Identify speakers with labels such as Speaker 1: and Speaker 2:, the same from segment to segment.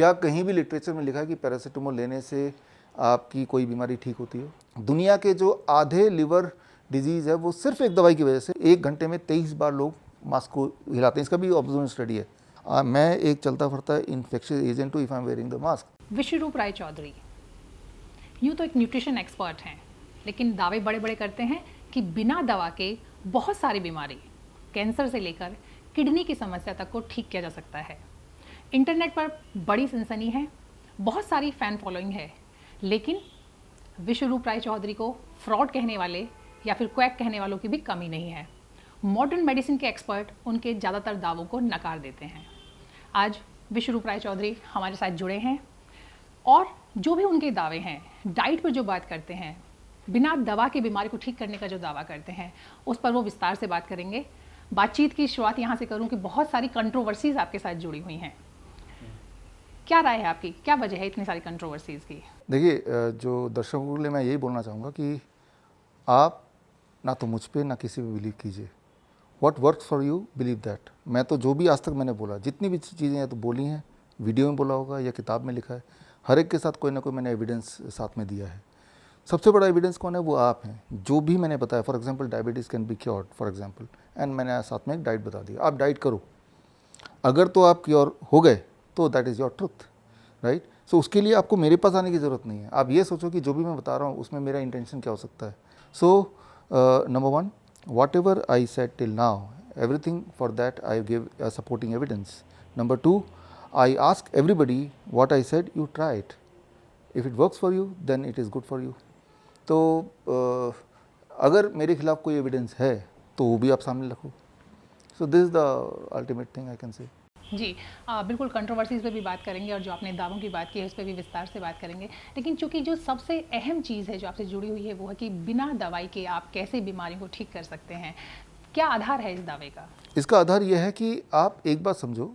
Speaker 1: क्या कहीं भी लिटरेचर में लिखा है कि पैरासीटामोल लेने से आपकी कोई बीमारी ठीक होती है? दुनिया के जो आधे लिवर डिजीज़ है वो सिर्फ एक दवाई की वजह से 1 घंटे में 23 बार लोग मास्क को हिलाते हैं। इसका भी ऑब्जर्वेशन स्टडी है। मैं एक चलता फिरता इन्फेक्शियस एजेंट हूँ if I am wearing the mask.
Speaker 2: Biswaroop Roy Chowdhury यूँ तो एक न्यूट्रिशन एक्सपर्ट हैं, लेकिन दावे बड़े बड़े करते हैं कि बिना दवा के बहुत सारी बीमारी, कैंसर से लेकर किडनी की समस्या तक को ठीक किया जा सकता है। इंटरनेट पर बड़ी सनसनी है, बहुत सारी फ़ैन फॉलोइंग है, लेकिन विश्वरूप राय चौधरी को फ्रॉड कहने वाले या फिर क्वैक कहने वालों की भी कमी नहीं है। मॉडर्न मेडिसिन के एक्सपर्ट उनके ज़्यादातर दावों को नकार देते हैं। आज विश्वरूप राय चौधरी हमारे साथ जुड़े हैं और जो भी उनके दावे हैं, डाइट पर जो बात करते हैं, बिना दवा के बीमारी को ठीक करने का जो दावा करते हैं, उस पर वो विस्तार से बात करेंगे। बातचीत की शुरुआत यहाँ से करूँ कि बहुत सारी कंट्रोवर्सीज़ आपके साथ जुड़ी हुई हैं। क्या राय है आपकी, क्या वजह है इतनी सारी कंट्रोवर्सीज़ की?
Speaker 1: देखिए, जो दर्शकों के लिए मैं यही बोलना चाहूँगा कि आप ना तो मुझ पे ना किसी पे बिलीव कीजिए। What works for you believe that. मैं तो जो भी आज तक मैंने बोला, जितनी भी चीज़ें या तो बोली हैं, वीडियो में बोला होगा या किताब में लिखा है, हर एक के साथ कोई ना कोई मैंने एविडेंस साथ में दिया है। सबसे बड़ा एविडेंस कौन है? वो आप हैं। जो भी मैंने बताया, for example diabetes can be cured for example, and मैंने साथ में एक डाइट बता दिया, आप डाइट करो। अगर तो आप क्योर हो गए तो that is your truth, right. So उसके लिए आपको मेरे पास आने की ज़रूरत नहीं है। आप ये सोचो कि जो भी मैं बता रहा हूँ उसमें मेरा इंटेंशन क्या हो सकता है। So number one, what ever I said till now, everything for that I give supporting evidence. Number two, I ask everybody what I said, you try it. If it works for you, then it is good for you. तो अगर मेरे खिलाफ कोई evidence है तो वो भी आप सामने रखो। So this is the ultimate thing I can say.
Speaker 2: जी, बिल्कुल कंट्रोवर्सीज़ पे भी बात करेंगे और जो आपने दावों की बात की है उस पर भी विस्तार से बात करेंगे। लेकिन चूंकि जो सबसे अहम चीज़ है जो आपसे जुड़ी हुई है वो है कि बिना दवाई के आप कैसे बीमारी को ठीक कर सकते हैं। क्या आधार है इस दावे का?
Speaker 1: इसका आधार यह है कि आप एक बात समझो,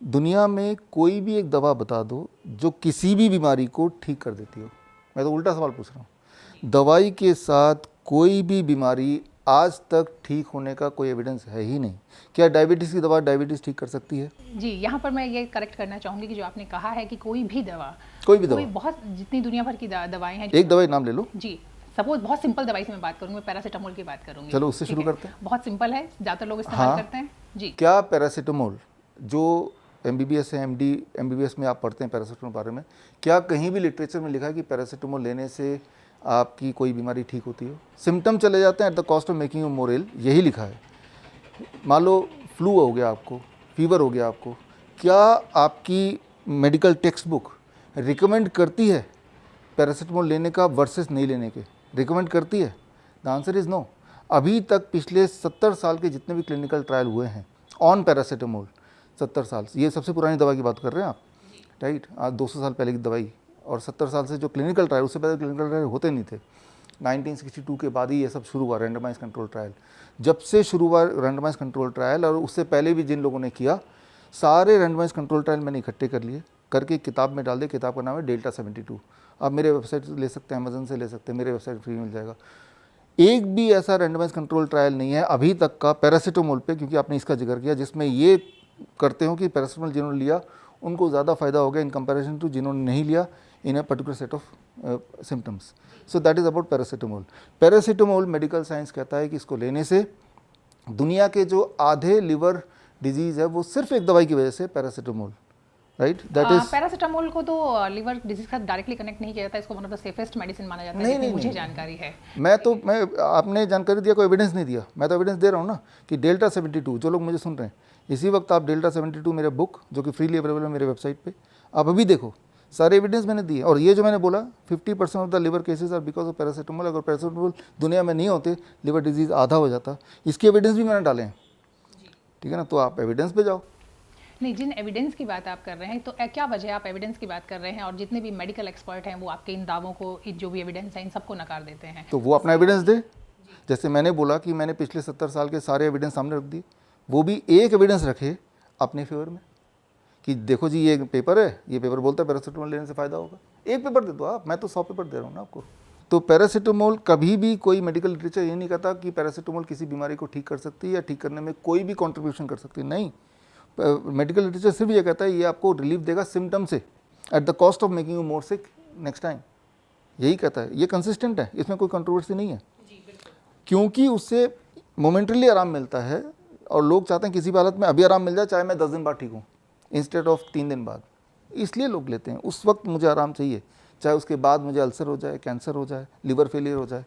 Speaker 1: दुनिया में कोई भी एक दवा बता दो जो किसी भी बीमारी को ठीक कर देती हो। मैं तो उल्टा सवाल पूछ रहा हूँ। दवाई के साथ कोई भी बीमारी आज तक ठीक होने का कोई एविडेंस है ही नहीं। क्या डायबिटीज़ की दवा डायबिटीज़ ठीक कर सकती है?
Speaker 2: जी, यहाँ पर मैं ये करेक्ट करना चाहूँगी कि जो आपने कहा है कि कोई भी दवा, बहुत जितनी दुनिया भर की दवाएं हैं,
Speaker 1: एक दवाई नाम ले लो।
Speaker 2: जी, सपोज बहुत सिंपल दवाई से मैं बात करूँगी, मैं पैरासीटामोल की बात करूँगी।
Speaker 1: चलो उससे शुरू करते हैं।
Speaker 2: बहुत सिंपल है, ज़्यादातर लोग इस्तेमाल करते हैं। जी,
Speaker 1: क्या पैरासीटामोल, जो MBBS है, MD MBBS में आप पढ़ते हैं पैरासीटामोल के बारे में, क्या कहीं भी लिटरेचर में लिखा है कि पैरासीटामोल लेने से आपकी कोई बीमारी ठीक होती हो? सिम्टम चले जाते हैं at the cost of making you more ill, यही लिखा है। मान लो फ्लू हो गया आपको, फीवर हो गया आपको, क्या आपकी मेडिकल टेक्स्ट बुक रिकमेंड करती है पैरासीटामोल लेने का वर्सेस नहीं लेने के? रिकमेंड करती है? The answer is no. अभी तक पिछले 70 साल के जितने भी क्लिनिकल ट्रायल हुए हैं ऑन पैरासीटामोल, 70 साल, ये सबसे पुरानी दवा की बात कर रहे हैं आप, राइट। आज 200 साल पहले की दवाई और 70 साल से जो क्लिनिकल ट्रायल, उससे पहले क्लिनिकल ट्रायल होते नहीं थे। 1962 के बाद ही ये सब शुरू हुआ, रैंडमाइज कंट्रोल ट्रायल। जब से शुरू हुआ रैंडमाइज कंट्रोल ट्रायल, और उससे पहले भी जिन लोगों ने किया, सारे रैंडमाइज कंट्रोल ट्रायल मैंने इकट्ठे कर लिए, करके किताब में डाल दिए। किताब का नाम है डेल्टा 72। आप मेरे वेबसाइट से ले सकते हैं, अमेजन से ले सकते हैं, मेरे वेबसाइट फ्री मिल जाएगा। एक भी ऐसा रैंडमाइज कंट्रोल ट्रायल नहीं है अभी तक का पैरासीटामोल पे, क्योंकि आपने इसका जिक्र किया, जिसमें ये करते हो कि पैरासीटामोल जिन्होंने लिया उनको ज़्यादा फ़ायदा हो गया इन कंपैरिजन टू जिन्होंने नहीं लिया in a particular set of symptoms. So that is about paracetamol. Paracetamol medical science कहता है कि इसको लेने से दुनिया के जो आधे लिवर डिजीज़ है वो सिर्फ एक दवाई की वजह से, paracetamol, right, that is.
Speaker 2: Paracetamol को तो लिवर डिजीज का डायरेक्टली कनेक्ट नहीं किया जाता, इसको one of the safest medicine माना जाता है। मुझे जानकारी है।
Speaker 1: मैं आपने जानकारी दिया, कोई एविडेंस नहीं दिया। मैं तो एविडेंस दे रहा हूँ ना कि डेल्टा 72, जो लोग मुझे सुन रहे हैं इसी वक्त, आप डेल्टा 72 मेरे बुक जो कि फ्रीली अवेलेबल है मेरे वेबसाइट पे, आप अभी देखो, सारे एविडेंस मैंने दिए। और ये जो मैंने बोला 50% of the liver cases are because of paracetamol. अगर पैरासीटामोल दुनिया में नहीं होते, लिवर डिजीज़ आधा हो जाता। इसके एविडेंस भी मैंने डाले हैं, ठीक है ना। तो आप एविडेंस पे जाओ।
Speaker 2: नहीं, जिन एविडेंस की बात आप कर रहे हैं, तो क्या वजह है आप एविडेंस की बात कर रहे हैं और जितने भी मेडिकल एक्सपर्ट हैं वो आपके इन दावों को, जो भी एविडेंस है, इन सबको नकार देते हैं?
Speaker 1: तो वो अपना एविडेंस दे। जैसे मैंने बोला कि मैंने पिछले 70 साल के सारे एविडेंस सामने रख दिए, वो भी एक एविडेंस रखे अपने फेवर में कि देखो जी ये पेपर है, ये पेपर बोलता है पैरासीटामोल लेने से फ़ायदा होगा। एक पेपर दे दो आप, मैं तो 100 पेपर दे रहा हूँ ना आपको। तो पैरासीटामोल, कभी भी कोई मेडिकल लिटरेचर ये नहीं कहता कि पैरासीटामोल किसी बीमारी को ठीक कर सकती है या ठीक करने में कोई भी कॉन्ट्रीब्यूशन कर सकती है। नहीं, मेडिकल लिटरेचर सिर्फ ये कहता है ये आपको रिलीफ देगा सिम्टम से eight the cost of making you more sick next time, यही कहता है। ये कंसिस्टेंट है, इसमें कोई कंट्रोवर्सी नहीं है, क्योंकि उससे मोमेंटली आराम मिलता है और लोग चाहते हैं किसी भी हालत में अभी आराम मिल जाए, चाहे मैं 10 दिन बाद ठीक हूँ इंस्टेड ऑफ 3 दिन बाद, इसलिए लोग लेते हैं। उस वक्त मुझे आराम चाहिए, चाहे उसके बाद मुझे अल्सर हो जाए, कैंसर हो जाए, लिवर फेलियर हो जाए,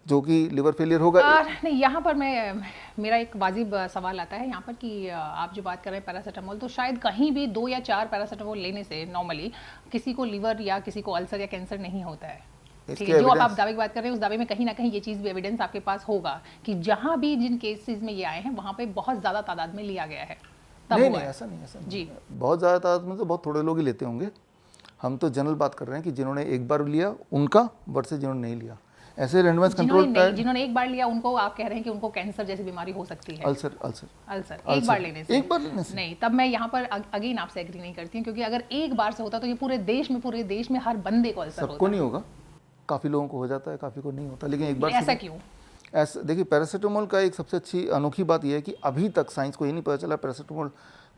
Speaker 1: जो कि लिवर फेलियर होगा।
Speaker 2: नहीं, यहाँ पर मेरा एक वाजिब सवाल आता है यहाँ पर कि आप जो बात कर रहे हैं पैरासीटामोल, तो शायद कहीं भी 2 या 4 पैरासीटामोल लेने से नॉर्मली किसी को लिवर या किसी को अल्सर या कैंसर नहीं होता है। ठीक है, जो आप दावे की बात कर रहे हैं उस दावे में कहीं ना कहीं ये चीज़ भी एविडेंस आपके पास होगा कि जहाँ भी जिन केसेस में ये आए हैं वहाँ पे बहुत ज़्यादा तादाद में लिया गया है।
Speaker 1: नहीं, ऐसा नहीं जी, बहुत ज़्यादा तादाद में तो बहुत थोड़े लोग ही लेते होंगे। हम तो जनरल बात कर रहे हैं कि जिन्होंने एक बार लिया उनका वर्सेस जिन्होंने नहीं लिया। ऐसे रैंडमाइज्ड कंट्रोल ट्रायल, जिन्होंने एक बार लिया उनको आप कह रहे हैं कि उनको कैंसर जैसी बीमारी हो सकती है। अल्सर एक बार लेने से नहीं, तब मैं यहाँ पर अगेन आपसे एग्री नहीं करती हूँ, क्योंकि अगर एक बार से होता तो ये पूरे देश में हर बंदे को अल्सर होता। सबको नहीं होगा, काफ़ी लोगों को हो जाता है, काफ़ी को नहीं होता, लेकिन एक बार ऐसा क्यों? ऐसा देखिए, पैरासीटामोल का एक सबसे अच्छी अनोखी बात यह है कि अभी तक साइंस को ये नहीं पता चला पैरासीटामोल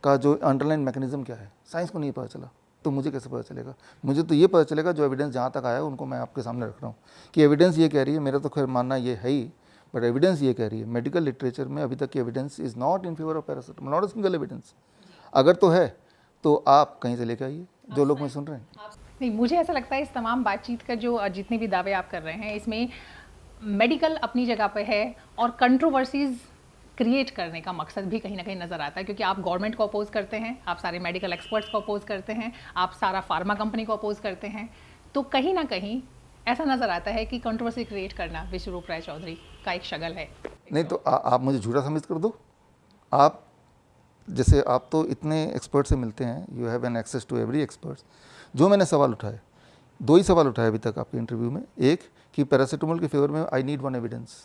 Speaker 1: का जो अंडरलाइन मैकेनिज्म क्या है, साइंस को नहीं पता चला। तो मुझे कैसे पता चलेगा? मुझे तो ये पता चलेगा जो एविडेंस जहाँ तक आया उनको मैं आपके सामने रख रहा हूँ कि एविडेंस ये कह रही है। मेरा तो खैर मानना ये है ही, बट एविडेंस ये कह रही है। मेडिकल लिटरेचर में अभी तक की evidence is not in favour of paracetamol, not a single evidence. अगर तो है तो आप कहीं से लेकर आइए, जो लोग मैं सुन रहे हैं।
Speaker 2: नहीं, मुझे ऐसा लगता है इस तमाम बातचीत का जो जितने भी दावे आप कर रहे हैं इसमें मेडिकल अपनी जगह पे है और कंट्रोवर्सीज क्रिएट करने का मकसद भी कहीं ना कहीं नज़र आता है, क्योंकि आप गवर्नमेंट को अपोज करते हैं, आप सारे मेडिकल एक्सपर्ट्स को अपोज करते हैं, आप सारा फार्मा कंपनी को अपोज करते हैं, तो कहीं ना कहीं ऐसा नज़र आता है कि कंट्रोवर्सी क्रिएट करना विश्वरूप राय चौधरी का एक शगल है।
Speaker 1: नहीं तो आप मुझे झूठा समझ कर दो। आप जैसे आप तो इतने एक्सपर्ट से मिलते हैं, you have an access to every experts. जो मैंने सवाल उठाए, 2 ही सवाल उठाए अभी तक आपके इंटरव्यू में। एक कि पैरासीटामोल के फेवर में आई नीड 1 एविडेंस,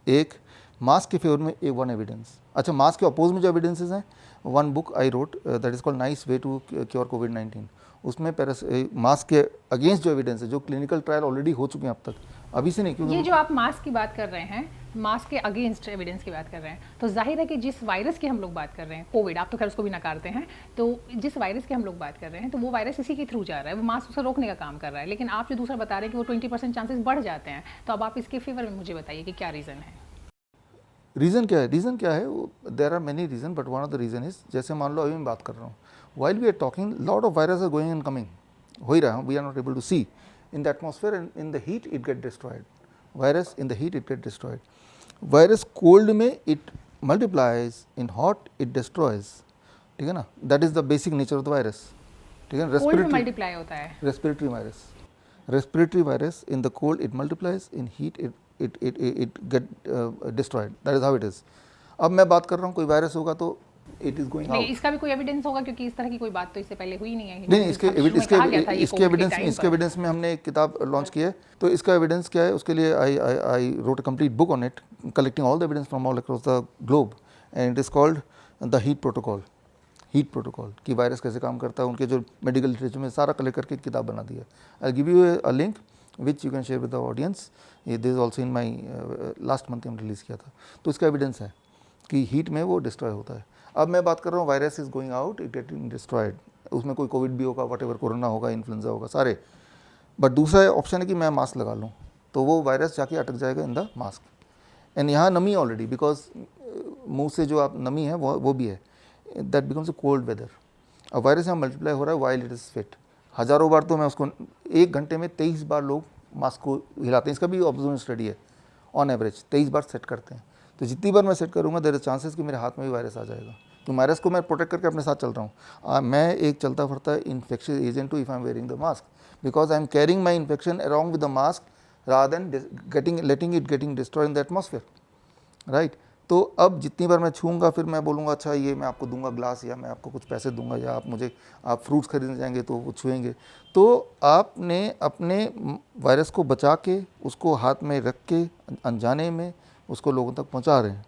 Speaker 1: एक मास्क के फेवर में 1 एविडेंस। अच्छा, मास्क के अपोज में जो एविडेंसेस हैं, 1 book I wrote that is called nice way to cure कोविड-19। उसमें मास्क के अगेंस्ट जो एविडेंस है, जो क्लिनिकल ट्रायल ऑलरेडी हो चुके हैं अब तक, अभी से नहीं, क्योंकि
Speaker 2: ये जो आप मास्क की बात कर रहे हैं, मास्क के अगेंस्ट एविडेंस की बात कर रहे हैं, तो जाहिर है कि जिस वायरस की हम लोग बात कर रहे हैं, कोविड, आप तो खैर उसको भी नकारते हैं, तो जिस वायरस की हम लोग बात कर रहे हैं तो वो वायरस इसी के थ्रू जा रहा है, वो मास्क उसे रोकने का काम कर रहा है। लेकिन आप जो दूसरा बता रहे हैं कि वो 20% चांसेस बढ़ जाते हैं, तो अब आप इसके फेवर में मुझे बताइए कि क्या रीज़न है?
Speaker 1: रीज़न क्या है? रीज़न क्या है? There are many reason, but one of the reason is, जैसे मान लो अभी मैं बात कर रहा हूँ, while we are talking, lot of virus are going and coming, हो ही रहा है, we are not able to see in the atmosphere and in the heat it get destroyed. Virus in the heat it get destroyed. Virus cold में it multiplies, in hot it destroys, ठीक है ना? That is the basic nature of the virus, ठीक है?
Speaker 2: Respiratory multiply होता है,
Speaker 1: respiratory virus in the cold it multiplies, in heat it get destroyed. That is how it is. अब मैं बात कर रहा हूँ, कोई वायरस होगा तो it is going out.
Speaker 2: इसका भी कोई एविडेंस होगा, क्योंकि इस तरह की कोई बात तो इससे पहले हुई नहीं है।
Speaker 1: नहीं, इसके एविडेंस में हमने एक किताब लॉन्च की है, तो इसका एविडेंस क्या है, उसके लिए I wrote a complete book on it, collecting all the evidence from all across the globe, and it is called the heat protocol. Heat protocol कि वायरस कैसे काम करता है, उनके जो मेडिकल लिटरेचर में सारा कलेक्ट करके एक किताब बना दी है। I give you a link which you can share with the audience. This is also in my last month हम रिलीज़ किया था। तो इसका एविडेंस है कि हीट में वो डिस्ट्रॉय होता है। अब मैं बात कर रहा हूँ virus is going out, it getting destroyed, उसमें कोई कोविड भी होगा, वट एवर, कोरोना होगा, इन्फ्लुएंजा होगा, सारे। बट दूसरा ऑप्शन है कि मैं मास्क लगा लूँ, तो वो वायरस जाके अटक जाएगा इन द मास्क, एंड यहाँ नमी ऑलरेडी, बिकॉज मुँह से जो आप नमी है वो भी है, that becomes a cold weather. अब वायरस यहाँ मल्टीप्लाई हो रहा है वाइल इट इज़ फिट। हज़ारों बार तो मैं उसको 1 घंटे में 23 बार लोग मास्क को हिलाते हैं, इसका भी ऑब्जर्वेशन स्टडी है, ऑन एवरेज 23 बार सेट करते हैं। तो जितनी बार मैं सेट करूँगा देयर इज चांसेस कि मेरे हाथ में भी वायरस आ जाएगा, तो वायरस को मैं प्रोटेक्ट करके अपने साथ चल रहा हूँ। मैं एक चलता फिरता इन्फेक्शियस एजेंट हूँ if I am wearing the mask, because I am carrying my infection around with the mask rather than letting it getting destroy in the atmosphere, right. तो अब जितनी बार मैं छूँगा, फिर मैं बोलूँगा अच्छा ये मैं आपको दूंगा ग्लास, या मैं आपको कुछ पैसे दूंगा, या आप फ्रूट्स खरीदने जाएंगे तो वो छुएंगे। तो आपने अपने वायरस को बचा के उसको हाथ में रख के अनजाने में उसको लोगों तक पहुंचा रहे हैं।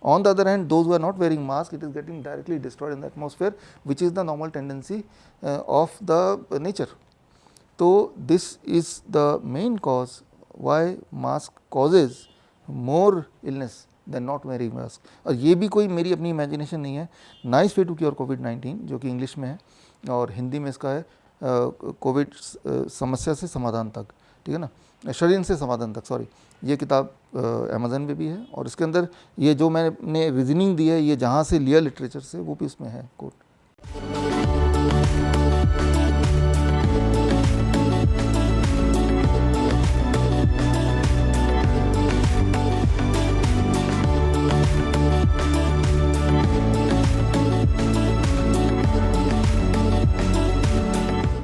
Speaker 1: On the other hand, those who are not wearing mask, it is getting directly destroyed in the atmosphere, which is the normal tendency of the nature. तो this is the main cause why mask causes more illness than not wearing mask. और ये भी कोई मेरी अपनी imagination नहीं है। Nice way to cure कोविड-19 जो कि इंग्लिश में है और हिंदी में इसका है कोविड समस्या से समाधान तक, ठीक है ना, षड्यंत्र से समाधान तक, सॉरी। ये किताब अमेज़न पे भी है और इसके अंदर ये जो मैंने रीजनिंग दी है ये जहाँ से लिया लिटरेचर से वो भी इसमें है कोट।